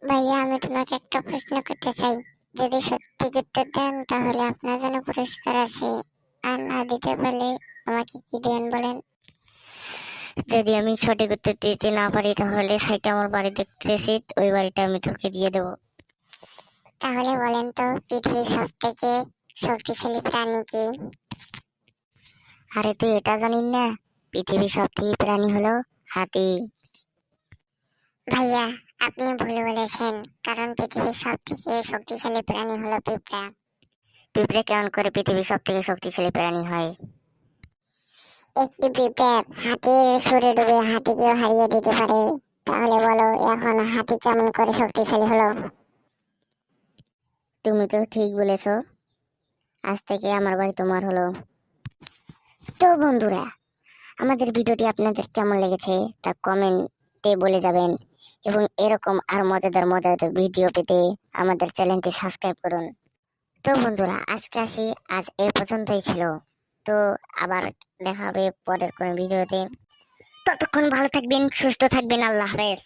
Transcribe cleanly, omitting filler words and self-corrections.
ভাইয়া, আমি তোমাকে একটা প্রশ্ন করতে চাই। যদি সঠিক উত্তর দেন তাহলে আপনার জন্য পুরস্কার আছে, আর না দিতে পারলে আমাকে কি দেন বলেন? যদি আমি সঠিক উত্তর দিতে না পারি তাহলে সাইটে আমার বাড়ি দেখতেছি, ওই বাড়িটা আমি তোকে দিয়ে দেবো। তাহলে বলেন তো, পৃথিবীর সব থেকে শক্তিশালী প্রাণী কি? আরে তুই এটা জানিস না? পৃথিবীর সব থেকে প্রাণী হলো হাতি। ভাইয়া, আপনি ভুল বলেছেন। কারণ পৃথিবীর সব থেকে শক্তিশালী প্রাণী হলো পিঁপড়া। পিঁপড়ে কেমন করে পৃথিবীর সব থেকে শক্তিশালী প্রাণী হয়? একটি পিঁপড়া হাতির সুরে ডুবে হাতিকেও হারিয়ে দিতে পারে। তাহলে বলো, এখন হাতি কেমন করে শক্তিশালী হলো? তুমি তো ঠিক বলেছো। আজ থেকে আমার বাড়ি তোমার হলো। তো বন্ধুরা, আমাদের ভিডিওটি আপনাদের কেমন লেগেছে তা কমেন্টে বলে যাবেন, এবং এরকম আর মজাদার মজাদার ভিডিও পেতে আমাদের চ্যানেলটি সাবস্ক্রাইব করুন। তো বন্ধুরা, আজকে আসি, আজ এই পর্যন্তই ছিল। তো আবার দেখা হবে পরের কোনো ভিডিওতে। ততক্ষণ ভালো থাকবেন, সুস্থ থাকবেন, আল্লাহ হাফেজ।